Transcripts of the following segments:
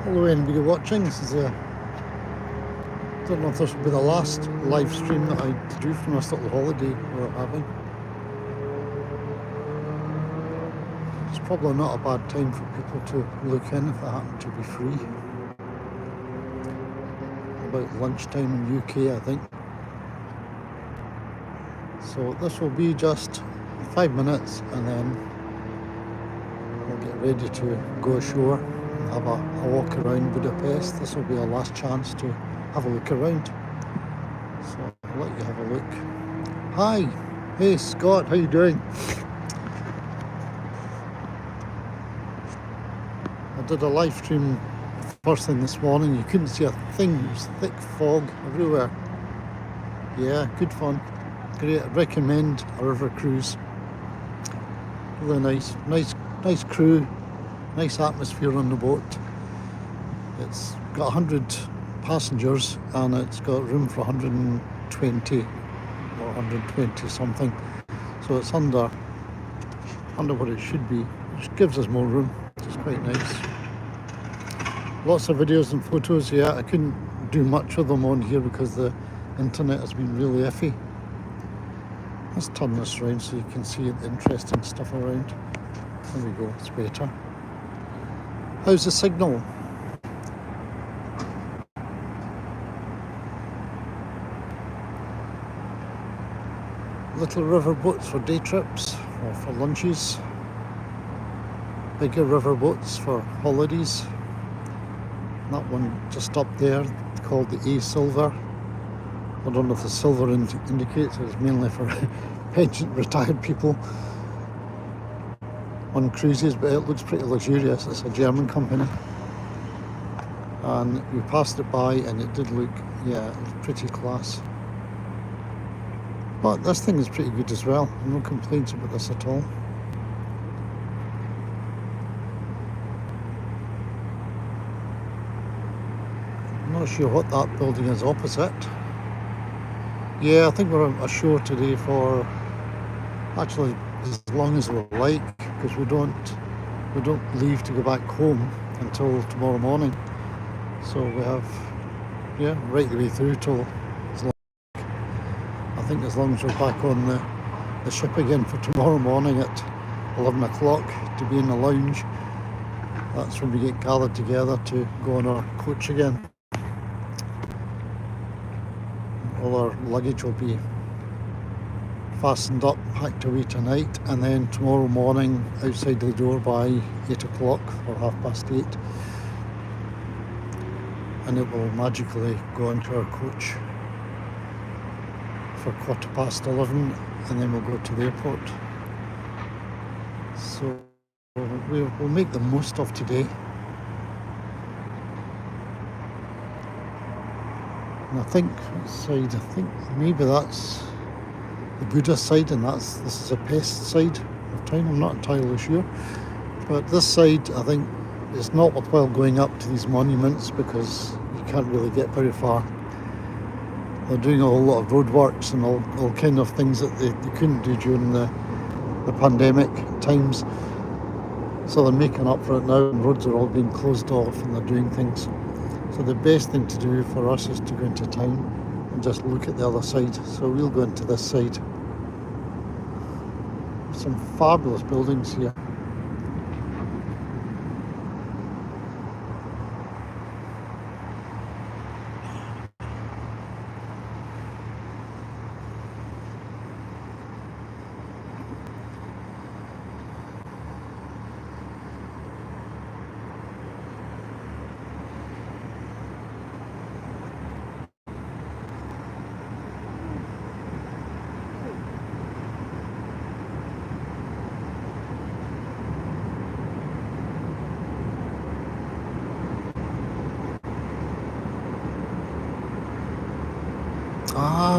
Hello anybody watching, this is don't know if this will be the last live stream that I do from this little holiday we're having. It's probably not a bad time for people to look in if they happen to be free. About lunchtime in UK, I think. So this will be just 5 minutes and then we'll get ready to go ashore and have a walk around Budapest. This will be our last chance to have a look around. So I'll let you have a look. Hi, hey Scott, how you doing? I did a live stream first thing this morning. You couldn't see a thing, it was thick fog everywhere. Yeah, good fun. Great, I'd recommend a river cruise. Really nice crew, nice atmosphere on the boat. It's got 100 passengers and it's got room for 120 or 120 something. So it's under what it should be, which gives us more room, which is quite nice. Lots of videos and photos. Yeah, I couldn't do much of them on here because the internet has been really iffy. Let's turn this around so you can see the interesting stuff around. There we go, it's better. How's the signal? Little river boats for day trips or for lunches. Bigger river boats for holidays. That one just up there called the A Silver. I don't know if the silver indicates it's mainly for pension retired people on cruises, but it looks pretty luxurious. It's a German company. And we passed it by and it did look, yeah, it was pretty class. But this thing is pretty good as well. No complaints about this at all. I'm not sure what that building is opposite. Yeah, I think we're ashore today for actually as long as we like, because we don't leave to go back home until tomorrow morning. So we have, yeah, right the way through till I think as long as we're back on the ship again for tomorrow morning at 11 o'clock to be in the lounge. That's when we get gathered together to go on our coach again. All our luggage will be fastened up, packed away tonight, and then tomorrow morning outside the door by 8 o'clock or 8:30. And it will magically go into our coach for 11:15, and then we'll go to the airport. So we'll make the most of today. And I think maybe that's the Buddha side and this is a Pest side of town. I'm not entirely sure. But this side, I think, it's not worthwhile going up to these monuments because you can't really get very far. They're doing a whole lot of roadworks and all kind of things that they couldn't do during the pandemic times. So they're making up for it now, and roads are all being closed off and they're doing things. So the best thing to do for us is to go into town and just look at the other side. So we'll go into this side. Some fabulous buildings here.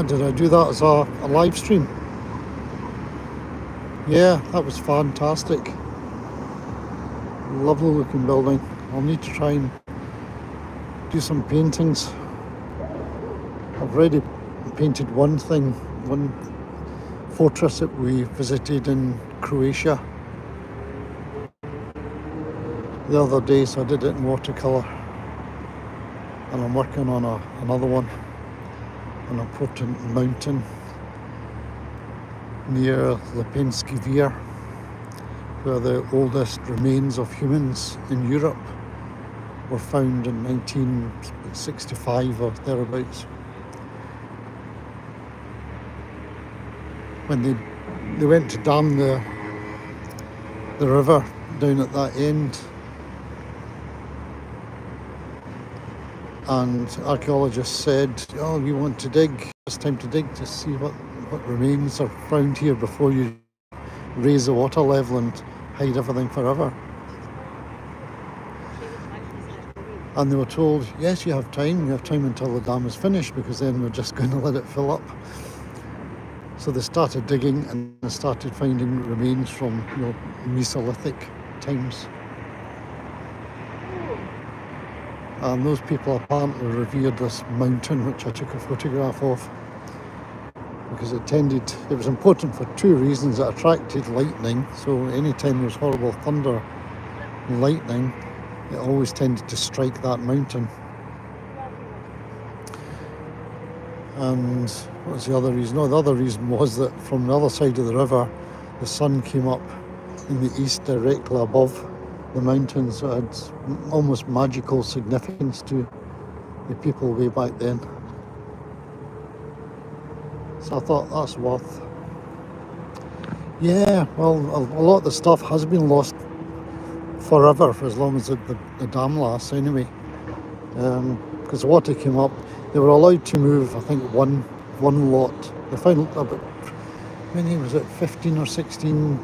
Did I do that as a live stream? Yeah, that was fantastic. Lovely looking building. I'll need to try and do some paintings. I've already painted one fortress that we visited in Croatia the other day, so I did it in watercolour. and I'm working on another one, an important mountain near Lipinski Vir, where the oldest remains of humans in Europe were found in 1965 or thereabouts. When they went to dam the river down at that end, and archaeologists said, oh, we want to dig, it's time to dig to see what remains are found here before you raise the water level and hide everything forever. And they were told, yes, you have time until the dam is finished, because then we're just going to let it fill up. So they started digging and they started finding remains from Mesolithic times. And those people apparently revered this mountain, which I took a photograph of, because it was important for two reasons. It attracted lightning, so anytime there was horrible thunder and lightning, it always tended to strike that mountain. And what was the other reason? No, the other reason was that from the other side of the river, the sun came up in the east directly above the mountains, so it had almost magical significance to the people way back then. So I thought that's worth. Yeah, well, a lot of the stuff has been lost forever, for as long as the dam lasts anyway. Because the water came up, they were allowed to move, I think, one lot. They found about, many was it, 15 or 16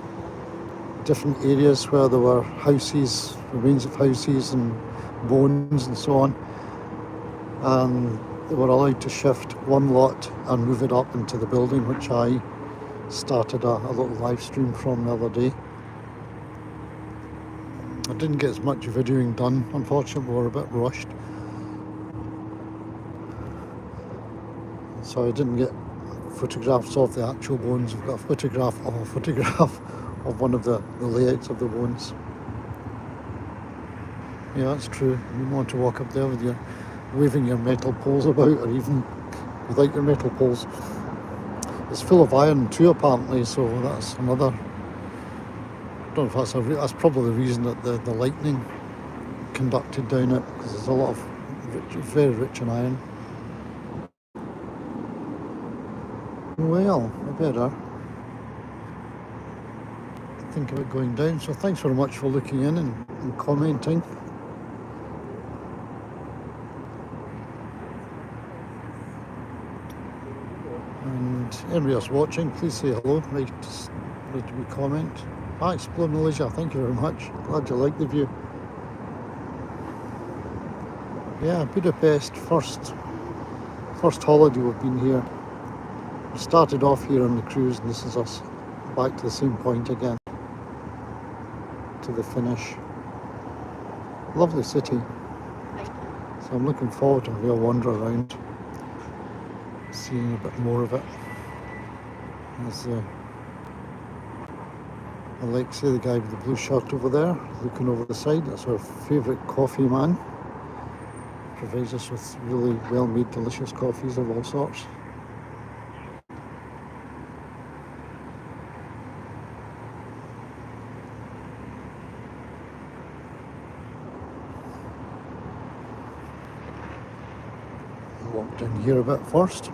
different areas where there were houses, remains of houses and bones and so on. And they were allowed to shift one lot and move it up into the building, which I started a little live stream from the other day. I didn't get as much videoing done, unfortunately. We were a bit rushed, so I didn't get photographs of the actual bones. I've got a photograph of one of the layouts of the bones. Yeah, that's true. You want to walk up there with your waving your metal poles about, or even without your metal poles. It's full of iron too, apparently, so that's another. I don't know if that's probably the reason that the lightning conducted down it, because there's a lot of very rich in iron. Well, I better think about going down. So thanks very much for looking in and commenting. And anybody else watching, please say hello, write me comment. Explore Malaysia, thank you very much. Glad you like the view. Yeah, Budapest, first holiday we've been here. We started off here on the cruise, and this is us back to the same point again, to the finish. Lovely city. So I'm looking forward to a real wander around, seeing a bit more of it. There's Alexei, the guy with the blue shirt over there, looking over the side. That's our favourite coffee man. Provides us with really well-made, delicious coffees of all sorts. Walk down here a bit first.